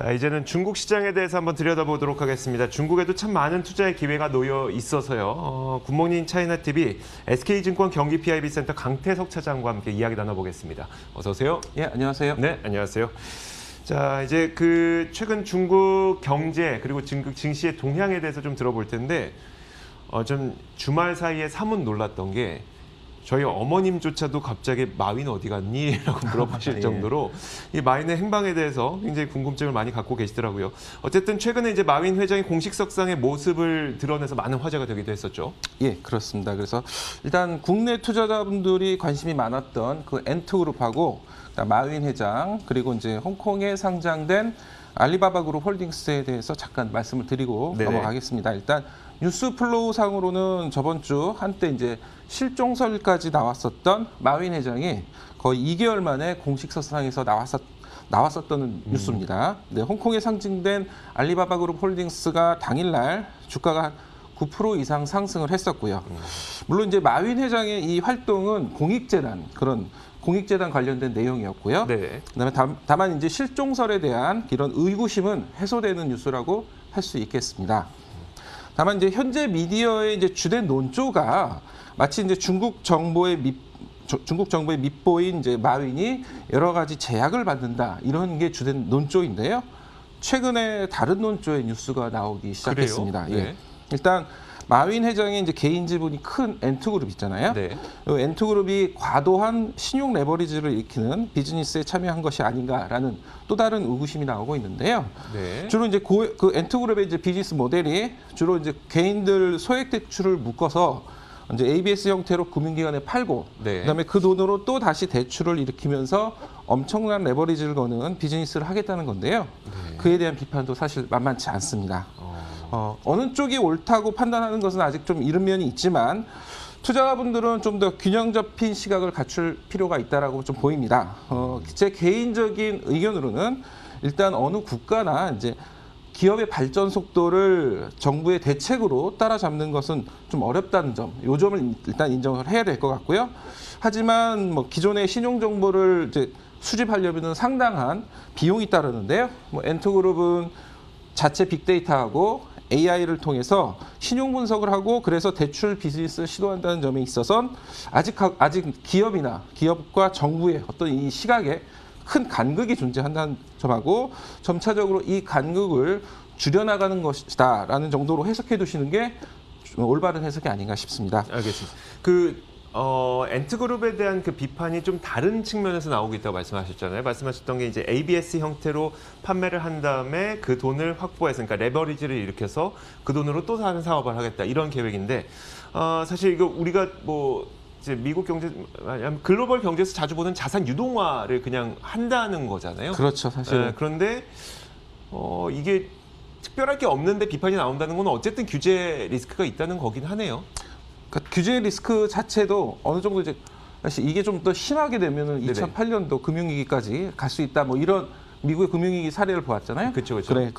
자, 이제는 중국 시장에 대해서 한번 들여다보도록 하겠습니다. 중국에도 참 많은 투자의 기회가 놓여 있어서요. 굿모닝 차이나TV SK증권 경기 PIB센터 강태석 차장과 함께 이야기 나눠보겠습니다. 어서 오세요. 예, 안녕하세요. 네, 안녕하세요. 자, 이제 최근 중국 경제 그리고 증시의 동향에 대해서 좀 들어볼 텐데 좀 주말 사이에 사뭇 놀랐던 게 저희 어머님조차도 갑자기 마윈 어디 갔니? 라고 물어보실 예. 정도로 이 마윈의 행방에 대해서 굉장히 궁금증을 많이 갖고 계시더라고요. 어쨌든 최근에 이제 마윈 회장이 공식석상의 모습을 드러내서 많은 화제가 되기도 했었죠. 예, 그렇습니다. 그래서 일단 국내 투자자분들이 관심이 많았던 그 엔트그룹하고 마윈 회장 그리고 이제 홍콩에 상장된 알리바바 그룹 홀딩스에 대해서 잠깐 말씀을 드리고 네네. 넘어가겠습니다. 일단 뉴스 플로우 상으로는 저번 주 한때 이제 실종설까지 나왔었던 마윈 회장이 거의 2개월 만에 공식석상에서 나왔었던 뉴스입니다. 네, 홍콩에 상징된 알리바바 그룹 홀딩스가 당일날 주가가 9% 이상 상승을 했었고요. 물론 이제 마윈 회장의 이 활동은 공익재단 관련된 내용이었고요. 네. 그다음에 다만 이제 실종설에 대한 이런 의구심은 해소되는 뉴스라고 할 수 있겠습니다. 다만 이제 현재 미디어의 이제 주된 논조가 마치 이제 중국 정부의 밑보인 이제 마윈이 여러 가지 제약을 받는다 이런 게 주된 논조인데요. 최근에 다른 논조의 뉴스가 나오기 시작했습니다. 그래요? 네. 예. 일단 마윈 회장의 이제 개인 지분이 큰 엔트그룹 있잖아요. 네. 엔트그룹이 과도한 신용 레버리지를 일으키는 비즈니스에 참여한 것이 아닌가라는 또 다른 의구심이 나오고 있는데요. 네. 주로 이제 그 엔트그룹의 이제 비즈니스 모델이 주로 이제 개인들 소액 대출을 묶어서 이제 ABS 형태로 금융기관에 팔고, 네. 그다음에 그 돈으로 또 다시 대출을 일으키면서 엄청난 레버리지를 거는 비즈니스를 하겠다는 건데요. 네. 그에 대한 비판도 사실 만만치 않습니다. 어느 쪽이 옳다고 판단하는 것은 아직 좀 이른 면이 있지만 투자자분들은 좀 더 균형 잡힌 시각을 갖출 필요가 있다라고 좀 보입니다. 제 개인적인 의견으로는 일단 어느 국가나 이제 기업의 발전 속도를 정부의 대책으로 따라잡는 것은 좀 어렵다는 점, 이 점을 일단 인정을 해야 될 것 같고요. 하지만 뭐 기존의 신용 정보를 이제 수집하려면 상당한 비용이 따르는데요. 뭐 엔트그룹은 자체 빅데이터하고 AI를 통해서 신용 분석을 하고 그래서 대출 비즈니스를 시도한다는 점에 있어서는 아직 기업과 정부의 어떤 이 시각에 큰 간극이 존재한다는 점하고 점차적으로 이 간극을 줄여나가는 것이다라는 정도로 해석해 두시는 게 올바른 해석이 아닌가 싶습니다. 알겠습니다. 엔트그룹에 대한 그 비판이 좀 다른 측면에서 나오고 있다고 말씀하셨잖아요. 말씀하셨던 게 이제 ABS 형태로 판매를 한 다음에 그 돈을 확보해서, 그러니까 레버리지를 일으켜서 그 돈으로 또 다른 사업을 하겠다 이런 계획인데, 사실 이거 우리가 뭐 이제 미국 경제, 글로벌 경제에서 자주 보는 자산 유동화를 그냥 한다는 거잖아요. 그렇죠, 사실. 그런데 이게 특별할 게 없는데 비판이 나온다는 건 어쨌든 규제 리스크가 있다는 거긴 하네요. 그러니까 규제 리스크 자체도 어느 정도 이제 사실 이게 좀 더 심하게 되면은 2008년도 금융위기까지 갈 수 있다. 뭐 이런 미국의 금융위기 사례를 보았잖아요. 그렇죠. 그래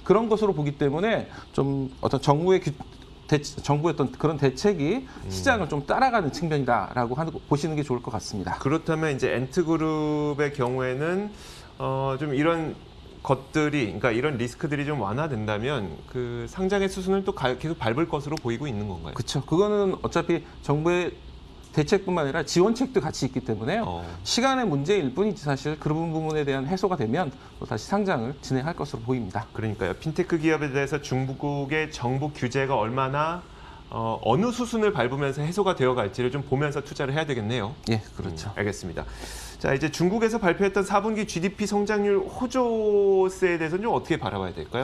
그런 것으로 보기 때문에 좀 어떤 정부의 어떤 그런 대책이 시장을 좀 따라가는 측면이다라고 보시는 게 좋을 것 같습니다. 그렇다면 이제 엔트그룹의 경우에는 좀 이런 것들이, 그러니까 이런 리스크들이 좀 완화된다면 그 상장의 수순을 또 계속 밟을 것으로 보이고 있는 건가요? 그렇죠. 그거는 어차피 정부의 대책뿐만 아니라 지원책도 같이 있기 때문에요. 시간의 문제일 뿐이지 사실 그런 부분에 대한 해소가 되면 또 다시 상장을 진행할 것으로 보입니다. 그러니까요. 핀테크 기업에 대해서 중국의 정부 규제가 얼마나 어느 수순을 밟으면서 해소가 되어갈지를 좀 보면서 투자를 해야 되겠네요. 예, 그렇죠. 알겠습니다. 자, 이제 중국에서 발표했던 4분기 GDP 성장률 호조세에 대해서는 좀 어떻게 바라봐야 될까요?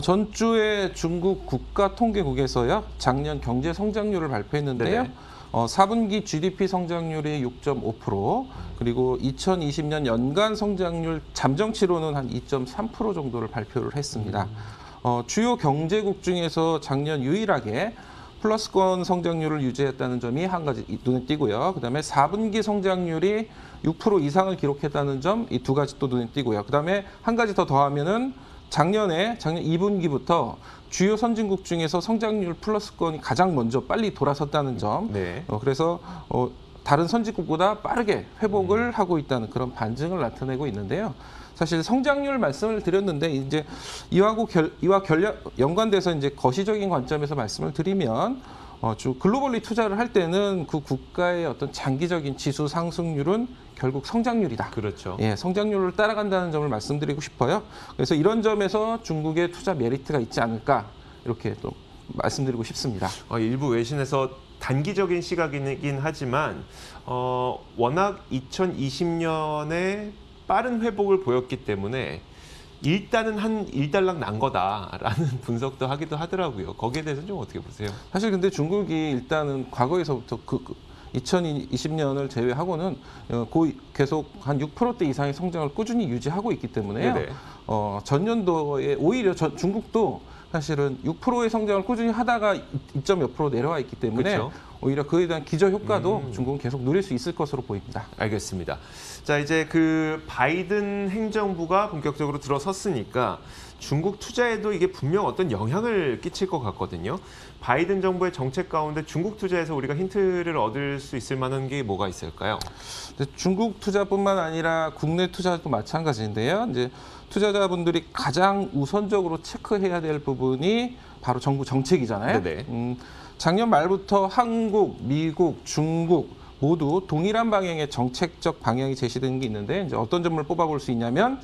전주에 중국 국가통계국에서요 작년 경제 성장률을 발표했는데요. 네. 4분기 GDP 성장률이 6.5%, 그리고 2020년 연간 성장률 잠정치로는 한 2.3% 정도를 발표를 했습니다. 주요 경제국 중에서 작년 유일하게 플러스권 성장률을 유지했다는 점이 한 가지 눈에 띄고요. 그다음에 4분기 성장률이 6% 이상을 기록했다는 점, 이 두 가지 또 눈에 띄고요. 그다음에 한 가지 더 더하면은 작년 2분기부터 주요 선진국 중에서 성장률 플러스권이 가장 먼저 빨리 돌아섰다는 점. 네. 그래서 다른 선진국보다 빠르게 회복을 하고 있다는 그런 반증을 나타내고 있는데요. 사실 성장률 말씀을 드렸는데 이제 연관돼서 이제 거시적인 관점에서 말씀을 드리면 글로벌리 투자를 할 때는 그 국가의 어떤 장기적인 지수 상승률은 결국 성장률이다. 그렇죠. 예, 성장률을 따라간다는 점을 말씀드리고 싶어요. 그래서 이런 점에서 중국의 투자 메리트가 있지 않을까 이렇게 또 말씀드리고 싶습니다. 일부 외신에서 단기적인 시각이긴 하지만 워낙 2020년에 빠른 회복을 보였기 때문에 일단은 한 일단락 난 거다라는 분석도 하기도 하더라고요. 거기에 대해서는 좀 어떻게 보세요? 사실 근데 중국이 일단은 과거에서부터 2020년을 제외하고는 계속 한 6%대 이상의 성장을 꾸준히 유지하고 있기 때문에요. 네네. 전년도에 오히려 중국도 사실은 6%의 성장을 꾸준히 하다가 2점 몇 프로 내려와 있기 때문에 그렇죠. 오히려 그에 대한 기저 효과도 중국은 계속 누릴 수 있을 것으로 보입니다. 알겠습니다. 자, 이제 그 바이든 행정부가 본격적으로 들어섰으니까 중국 투자에도 이게 분명 어떤 영향을 끼칠 것 같거든요. 바이든 정부의 정책 가운데 중국 투자에서 우리가 힌트를 얻을 수 있을 만한 게 뭐가 있을까요? 중국 투자뿐만 아니라 국내 투자도 마찬가지인데요. 이제 투자자분들이 가장 우선적으로 체크해야 될 부분이 바로 정부 정책이잖아요. 네네. 작년 말부터 한국, 미국, 중국 모두 동일한 방향의 정책적 방향이 제시된 게 있는데 이제 어떤 점을 뽑아볼 수 있냐면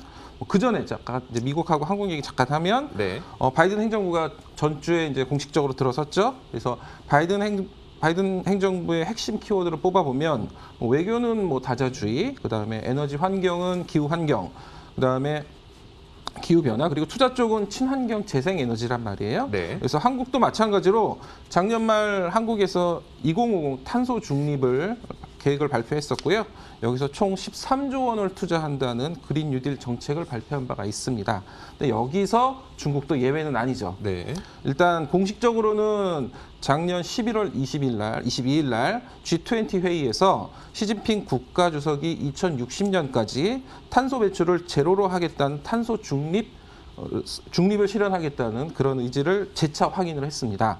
그 전에 잠깐 이제 미국하고 한국 얘기 잠깐 하면 네. 바이든 행정부가 전주에 이제 공식적으로 들어섰죠. 그래서 바이든 행정부의 핵심 키워드를 뽑아보면 외교는 다자주의, 그다음에 에너지 환경은 기후 환경, 그다음에 기후 변화, 그리고 투자 쪽은 친환경 재생 에너지란 말이에요. 네. 그래서 한국도 마찬가지로 작년 말 한국에서 2050 탄소 중립을 계획을 발표했었고요. 여기서 총 13조 원을 투자한다는 그린 뉴딜 정책을 발표한 바가 있습니다. 근데 여기서 중국도 예외는 아니죠. 네. 일단 공식적으로는 작년 11월 22일 날 G20 회의에서 시진핑 국가주석이 2060년까지 탄소 배출을 제로로 하겠다는 탄소 중립을 실현하겠다는 그런 의지를 재차 확인을 했습니다.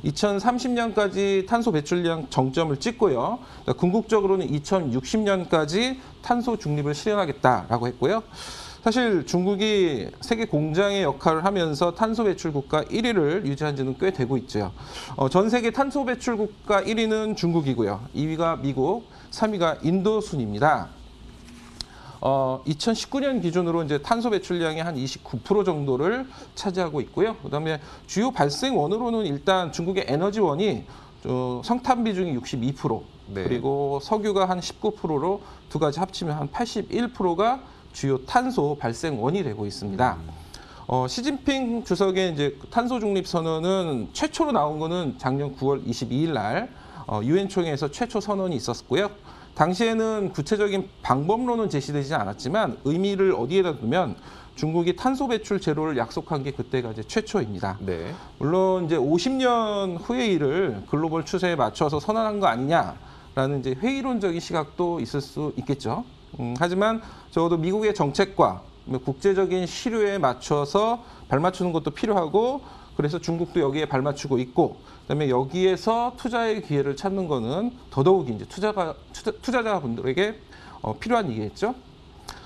2030년까지 탄소 배출량 정점을 찍고요. 궁극적으로는 2060년까지 탄소 중립을 실현하겠다라고 했고요. 사실 중국이 세계 공장의 역할을 하면서 탄소 배출 국가 1위를 유지한 지는 꽤 되고 있죠. 전 세계 탄소 배출 국가 1위는 중국이고요. 2위가 미국, 3위가 인도 순입니다. 2019년 기준으로 이제 탄소 배출량이 한 29% 정도를 차지하고 있고요. 그다음에 주요 발생원으로는 일단 중국의 에너지원이 석탄 비중이 62%, 네. 그리고 석유가 한 19%로 두 가지 합치면 한 81%가 주요 탄소 발생원이 되고 있습니다. 시진핑 주석의 이제 탄소 중립 선언은 최초로 나온 거는 작년 9월 22일 날 유엔 총회에서 최초 선언이 있었고요. 당시에는 구체적인 방법론은 제시되지 않았지만 의미를 어디에다 두면 중국이 탄소 배출 제로를 약속한 게 그때가 이제 최초입니다. 네. 물론 이제 50년 후의 일을 글로벌 추세에 맞춰서 선언한 거 아니냐라는 이제 회의론적인 시각도 있을 수 있겠죠. 하지만 적어도 미국의 정책과 국제적인 시류에 맞춰서 발맞추는 것도 필요하고, 그래서 중국도 여기에 발맞추고 있고, 그다음에 여기에서 투자의 기회를 찾는 거는 더더욱 이제 투자자분들에게 필요한 일이겠죠.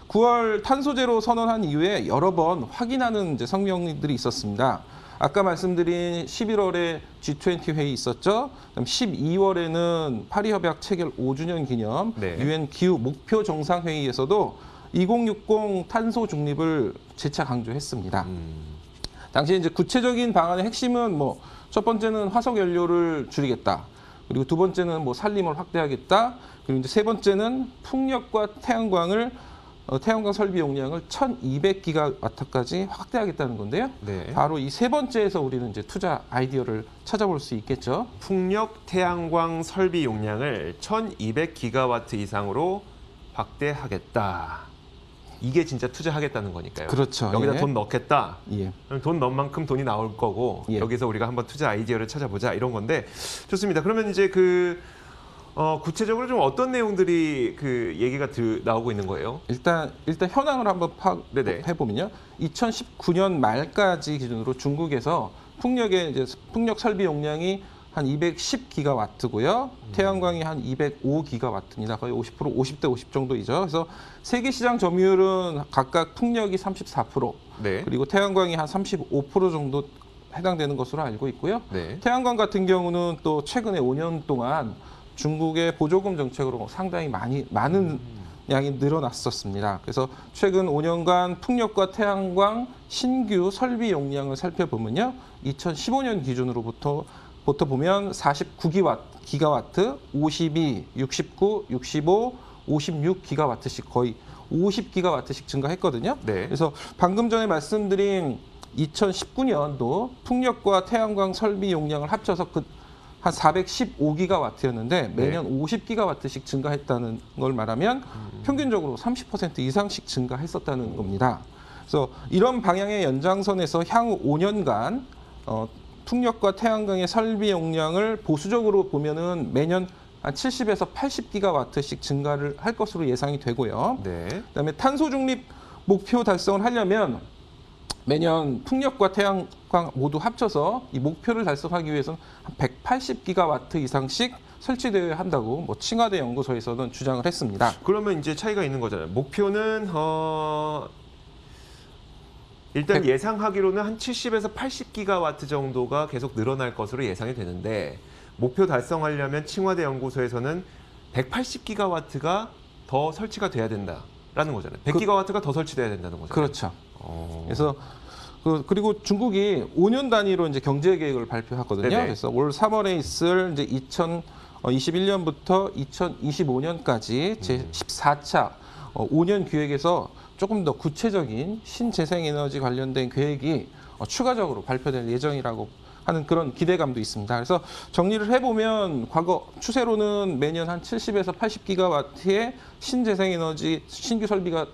9월 탄소제로 선언한 이후에 여러 번 확인하는 이제 성명들이 있었습니다. 아까 말씀드린 11월에 G20 회의 있었죠. 그다음 12월에는 파리 협약 체결 5주년 기념 네. 유엔 기후 목표 정상회의에서도 2060 탄소 중립을 재차 강조했습니다. 당시 이제 구체적인 방안의 핵심은 첫 번째는 화석 연료를 줄이겠다. 그리고 두 번째는 산림을 확대하겠다. 그리고 이제 세 번째는 풍력과 태양광 설비 용량을 1,200기가와트까지 확대하겠다는 건데요. 네. 바로 이 세 번째에서 우리는 이제 투자 아이디어를 찾아볼 수 있겠죠. 풍력 태양광 설비 용량을 1,200기가와트 이상으로 확대하겠다. 이게 진짜 투자하겠다는 거니까요. 그렇죠. 여기다 예. 돈 넣겠다. 예. 그럼 돈 넣은 만큼 돈이 나올 거고 예. 여기서 우리가 한번 투자 아이디어를 찾아보자 이런 건데, 좋습니다. 그러면 이제 구체적으로 좀 어떤 내용들이 얘기가 나오고 있는 거예요? 일단 현황을 한번 네네. 해보면요. 2019년 말까지 기준으로 중국에서 풍력 설비 용량이 한 210기가와트고요. 태양광이 한 205기가와트입니다. 거의 50%, 50대 50 정도이죠. 그래서 세계 시장 점유율은 각각 풍력이 34%, 네. 그리고 태양광이 한 35% 정도 해당되는 것으로 알고 있고요. 네. 태양광 같은 경우는 또 최근에 5년 동안 중국의 보조금 정책으로 상당히 많은 양이 늘어났었습니다. 그래서 최근 5년간 풍력과 태양광 신규 설비 용량을 살펴보면요. 2015년 기준으로부터 보면 49기가와트, 52, 69, 65, 56기가와트씩 거의 50기가와트씩 증가했거든요. 네. 그래서 방금 전에 말씀드린 2019년도 풍력과 태양광 설비 용량을 합쳐서 한 415기가와트였는데 매년 50기가와트씩 증가했다는 걸 말하면 평균적으로 30% 이상씩 증가했었다는 겁니다. 그래서 이런 방향의 연장선에서 향후 5년간 풍력과 태양광의 설비 용량을 보수적으로 보면은 매년 한 70에서 80기가와트씩 증가를 할 것으로 예상이 되고요. 네. 그다음에 탄소 중립 목표 달성을 하려면 매년 풍력과 태양광 모두 합쳐서 이 목표를 달성하기 위해서는 한 180기가와트 이상씩 설치되어야 한다고 칭화대 연구소에서는 주장을 했습니다. 그러면 이제 차이가 있는 거잖아요. 목표는 일단 예상하기로는 한 70에서 80기가와트 정도가 계속 늘어날 것으로 예상이 되는데 목표 달성하려면 칭화대 연구소에서는 180기가와트가 더 설치가 돼야 된다라는 거잖아요. 100기가와트가 더 설치돼야 된다는 거죠. 그렇죠. 그래서 그리고 중국이 5년 단위로 이제 경제 계획을 발표하거든요. 네네. 그래서 올 3월에 있을 이제 2021년부터 2025년까지 제 14차 5년 기획에서 조금 더 구체적인 신재생에너지 관련된 계획이 추가적으로 발표될 예정이라고 하는 그런 기대감도 있습니다. 그래서 정리를 해보면 과거 추세로는 매년 한 70에서 80기가와트의 신재생에너지 신규 설비가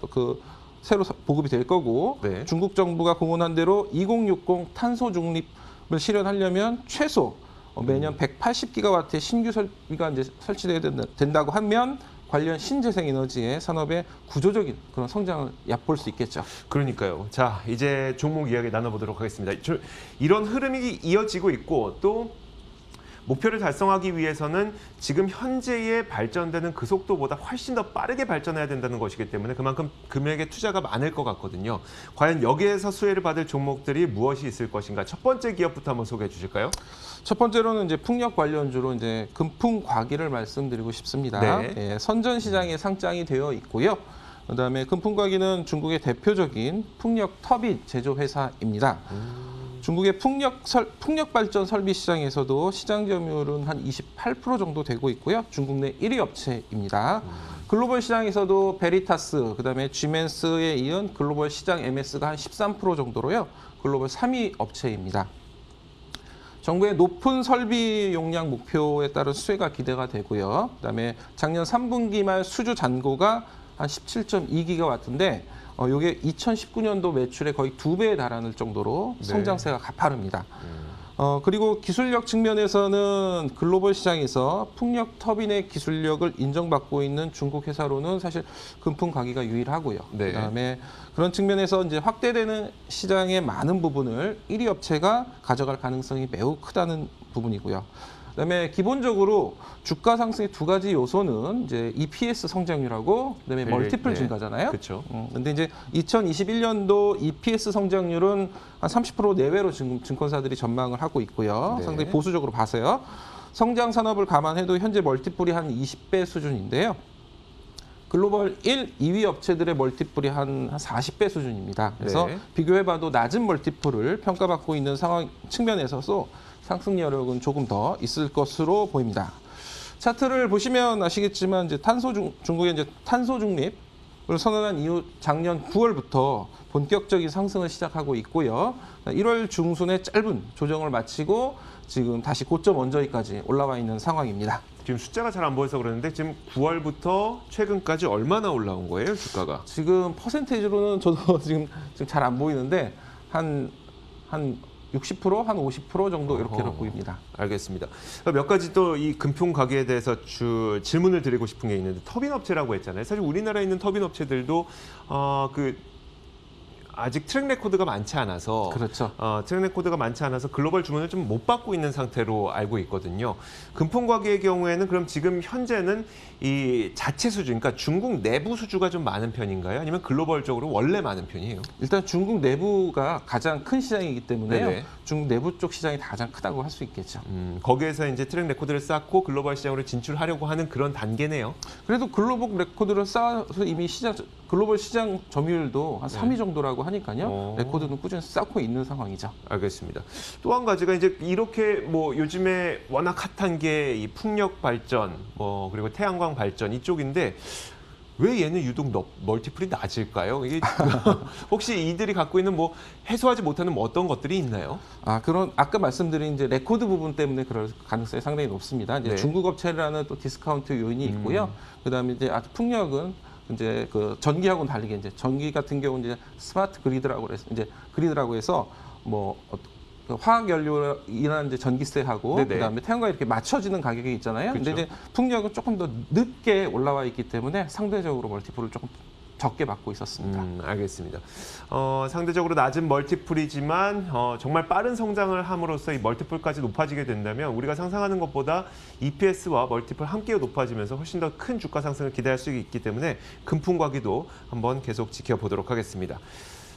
새로 보급이 될 거고 네. 중국 정부가 공언한 대로 2060 탄소 중립을 실현하려면 최소 매년 180기가와트의 신규 설비가 이제 설치돼야 된다고 하면 관련 신재생 에너지의 산업의 구조적인 그런 성장을 얕볼 수 있겠죠. 그러니까요. 자, 이제 종목 이야기 나눠보도록 하겠습니다. 이런 흐름이 이어지고 있고 또 목표를 달성하기 위해서는 지금 현재의 발전되는 그 속도보다 훨씬 더 빠르게 발전해야 된다는 것이기 때문에 그만큼 금액의 투자가 많을 것 같거든요. 과연 여기에서 수혜를 받을 종목들이 무엇이 있을 것인가? 첫 번째 기업부터 한번 소개해 주실까요? 첫 번째로는 이제 풍력 관련주로 이제 금풍과기를 말씀드리고 싶습니다. 네. 예, 선전 시장에 상장이 되어 있고요. 그다음에 금풍과기는 중국의 대표적인 풍력 터빈 제조 회사입니다. 중국의 풍력 발전 설비 시장에서도 시장 점유율은 한 28% 정도 되고 있고요. 중국 내 1위 업체입니다. 글로벌 시장에서도 베리타스, 그다음에 지멘스에 이은 글로벌 시장 MS가 한 13% 정도로요. 글로벌 3위 업체입니다. 정부의 높은 설비 용량 목표에 따른 수혜가 기대가 되고요. 그다음에 작년 3분기 말 수주 잔고가 한 17.2기가와트인데 이게 2019년도 매출의 거의 2배에 달하는 정도로 성장세가 가파릅니다. 그리고 기술력 측면에서는 글로벌 시장에서 풍력 터빈의 기술력을 인정받고 있는 중국 회사로는 사실 금풍과기가 유일하고요. 네. 그다음에 그런 측면에서 이제 확대되는 시장의 많은 부분을 1위 업체가 가져갈 가능성이 매우 크다는 부분이고요. 그다음에 기본적으로 주가 상승의 두 가지 요소는 이제 EPS 성장률하고 그다음에 멀티플 증가잖아요. 그렇죠. 근데 이제 2021년도 EPS 성장률은 한 30% 내외로 지금 증권사들이 전망을 하고 있고요. 네. 상당히 보수적으로 봐서요. 성장 산업을 감안해도 현재 멀티플이 한 20배 수준인데요. 글로벌 1, 2위 업체들의 멀티플이 한 40배 수준입니다. 그래서 네. 비교해봐도 낮은 멀티플을 평가받고 있는 상황 측면에서도 상승 여력은 조금 더 있을 것으로 보입니다. 차트를 보시면 아시겠지만 이제 중국의 이제 탄소 중립을 선언한 이후 작년 9월부터 본격적인 상승을 시작하고 있고요. 1월 중순에 짧은 조정을 마치고 지금 다시 고점 언저리까지 올라와 있는 상황입니다. 지금 숫자가 잘 안 보여서 그러는데 지금 9월부터 최근까지 얼마나 올라온 거예요, 주가가? 지금 퍼센테이지로는 저도 지금 잘 안 보이는데 한 60%, 한 50% 정도 이렇게 보입니다. 알겠습니다. 몇 가지 또 이 금풍 가게에 대해서 질문을 드리고 싶은 게 있는데 터빈 업체라고 했잖아요. 사실 우리나라에 있는 터빈 업체들도 아직 트랙 레코드가 많지 않아서 그렇죠. 트랙 레코드가 많지 않아서 글로벌 주문을 좀 못 받고 있는 상태로 알고 있거든요. 금풍과기의 경우에는 그럼 지금 현재는 이 자체 수주, 그러니까 중국 내부 수주가 좀 많은 편인가요? 아니면 글로벌적으로 원래 많은 편이에요? 일단 중국 내부가 가장 큰 시장이기 때문에요. 네네. 중국 내부 쪽 시장이 가장 크다고 할 수 있겠죠. 거기에서 이제 트랙 레코드를 쌓고 글로벌 시장으로 진출하려고 하는 그런 단계네요. 그래도 글로벌 레코드를 쌓아서 이미 글로벌 시장 점유율도 한 3위 정도라고 하니까요. 레코드는 꾸준히 쌓고 있는 상황이죠. 알겠습니다. 또 한 가지가 이제 이렇게 뭐 요즘에 워낙 핫한 게 이 풍력 발전, 뭐 그리고 태양광 발전 이쪽인데 왜 얘는 유독 멀티플이 낮을까요? 이게 혹시 이들이 갖고 있는 뭐 해소하지 못하는 뭐 어떤 것들이 있나요? 그런 아까 말씀드린 이제 레코드 부분 때문에 그럴 가능성이 상당히 높습니다. 이제 네. 중국 업체라는 또 디스카운트 요인이 있고요. 그다음에 이제 풍력은 이제 그 전기하고는 다르게 이제 전기 같은 경우는 이제 스마트 그리드라고 해서 뭐 그 화학 연료라는 이제 전기세하고 네네. 그다음에 태양광 이렇게 맞춰지는 가격이 있잖아요. 그렇죠. 근데 이제 풍력은 조금 더 늦게 올라와 있기 때문에 상대적으로 멀티플을 조금 적게 받고 있었습니다. 알겠습니다. 상대적으로 낮은 멀티플이지만 정말 빠른 성장을 함으로써 이 멀티플까지 높아지게 된다면 우리가 상상하는 것보다 EPS와 멀티플 함께 높아지면서 훨씬 더 큰 주가 상승을 기대할 수 있기 때문에 금풍과기도 한번 계속 지켜보도록 하겠습니다.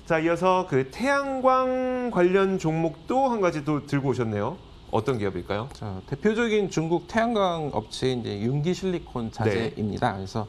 자, 이어서 그 태양광 관련 종목도 한 가지 또 들고 오셨네요. 어떤 기업일까요? 자, 대표적인 중국 태양광 업체인 이제 융기실리콘 자재입니다. 그래서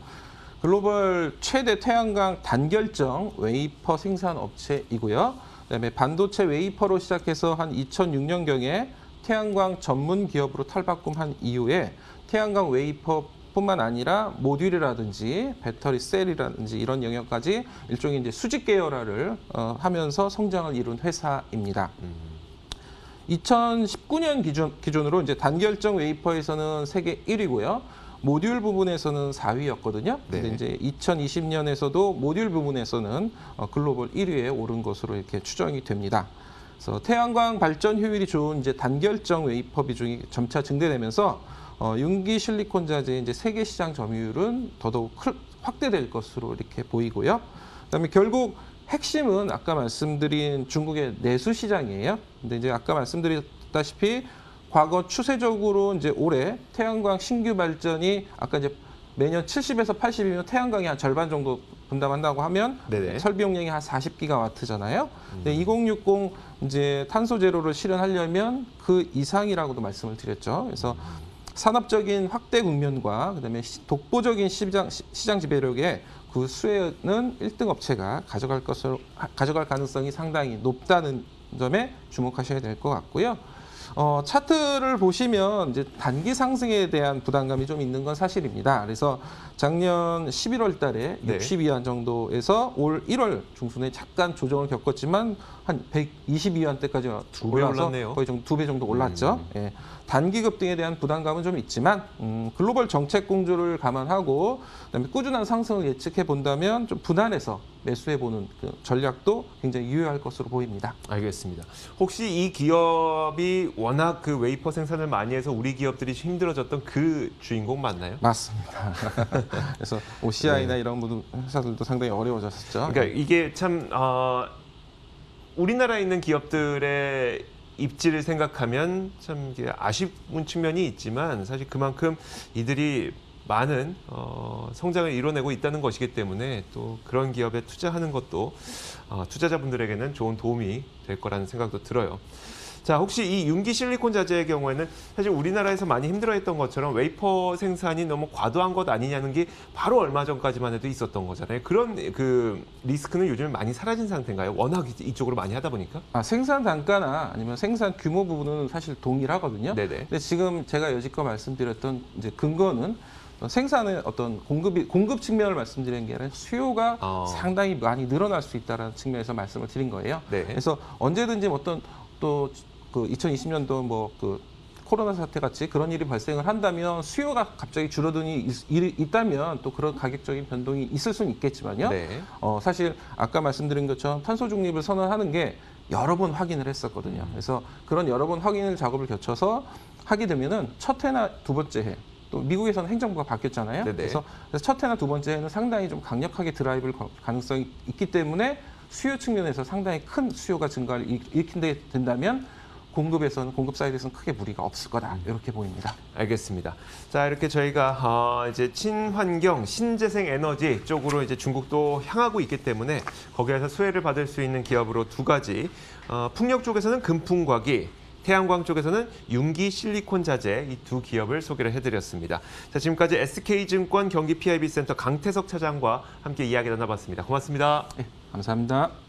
글로벌 최대 태양광 단결정 웨이퍼 생산 업체이고요. 그다음에 반도체 웨이퍼로 시작해서 한 2006년경에 태양광 전문 기업으로 탈바꿈한 이후에 태양광 웨이퍼뿐만 아니라 모듈이라든지 배터리 셀이라든지 이런 영역까지 일종의 이제 수직 계열화를 하면서 성장을 이룬 회사입니다. 2019년 기준으로 이제 단결정 웨이퍼에서는 세계 1위고요. 모듈 부분에서는 4위였거든요. 근데 네. 이제 2020년에서도 모듈 부분에서는 글로벌 1위에 오른 것으로 이렇게 추정이 됩니다. 그래서 태양광 발전 효율이 좋은 이제 단결정 웨이퍼 비중이 점차 증대되면서 융기 실리콘 자재의 이제 세계 시장 점유율은 더더욱 확대될 것으로 이렇게 보이고요. 그다음에 결국 핵심은 아까 말씀드린 중국의 내수 시장이에요. 근데 이제 아까 말씀드렸다시피 과거 추세적으로 이제 올해 태양광 신규 발전이 아까 이제 매년 70에서 80이면 태양광이 한 절반 정도 분담한다고 하면 네네. 설비 용량이 한 40기가와트잖아요. 근데 2060 이제 탄소 제로를 실현하려면 그 이상이라고도 말씀을 드렸죠. 그래서 산업적인 확대 국면과 그다음에 독보적인 시장 지배력에 그 수혜는 1등 업체가 가져갈 가능성이 상당히 높다는 점에 주목하셔야 될 것 같고요. 차트를 보시면 이제 단기 상승에 대한 부담감이 좀 있는 건 사실입니다. 그래서 작년 11월 달에 네. 60위안 정도에서 올 1월 중순에 잠깐 조정을 겪었지만 한 122위안대까지 두배 올라서 올랐네요. 거의 좀 2배 정도 올랐죠. 예. 단기 급등에 대한 부담감은 좀 있지만 글로벌 정책 공조를 감안하고 그다음에 꾸준한 상승을 예측해 본다면 좀 분할해서 매수해 보는 그 전략도 굉장히 유효할 것으로 보입니다. 알겠습니다. 혹시 이 기업이 워낙 그 웨이퍼 생산을 많이 해서 우리 기업들이 힘들어졌던 그 주인공 맞나요? 맞습니다. 그래서 OCI나 이런 회사들도 상당히 어려워졌었죠. 그러니까 이게 참 우리나라에 있는 기업들의 입지를 생각하면 참 이게 아쉬운 측면이 있지만 사실 그만큼 이들이 많은 성장을 이뤄내고 있다는 것이기 때문에 또 그런 기업에 투자하는 것도 투자자분들에게는 좋은 도움이 될 거라는 생각도 들어요. 자, 혹시 이 융기 실리콘 자재의 경우에는 사실 우리나라에서 많이 힘들어했던 것처럼 웨이퍼 생산이 너무 과도한 것 아니냐는 게 바로 얼마 전까지만 해도 있었던 거잖아요. 그런 그 리스크는 요즘 많이 사라진 상태인가요? 워낙 이쪽으로 많이 하다 보니까. 생산 단가나 아니면 생산 규모 부분은 사실 동일하거든요. 네네. 근데 지금 제가 여지껏 말씀드렸던 이제 근거는 생산의 어떤 공급 측면을 말씀드리는 게 아니라 수요가 상당히 많이 늘어날 수 있다는 측면에서 말씀을 드린 거예요. 네. 그래서 언제든지 어떤 또 그 2020년도 뭐 그 코로나 사태 같이 그런 일이 발생을 한다면 수요가 갑자기 줄어드니 있다면 또 그런 가격적인 변동이 있을 수는 있겠지만요. 네. 사실 아까 말씀드린 것처럼 탄소 중립을 선언하는 게 여러 번 확인을 했었거든요. 그래서 그런 여러 번 확인을 작업을 거쳐서 하게 되면은 첫 해나 두 번째 해 또 미국에서는 행정부가 바뀌었잖아요. 네네. 그래서 첫 해나 두 번째 해는 상당히 좀 강력하게 드라이브를 가능성이 있기 때문에 수요 측면에서 상당히 큰 수요가 증가를 일으킨게 된다면 공급 사이드에서는 크게 무리가 없을 거다 이렇게 보입니다. 알겠습니다. 자, 이렇게 저희가 이제 친환경, 신재생 에너지 쪽으로 이제 중국도 향하고 있기 때문에 거기에서 수혜를 받을 수 있는 기업으로 두 가지, 풍력 쪽에서는 금풍과기, 태양광 쪽에서는 융기 실리콘 자재 이 두 기업을 소개를 해드렸습니다. 자, 지금까지 SK증권 경기 PIB센터 강태석 차장과 함께 이야기 나눠봤습니다. 고맙습니다. 네, 감사합니다.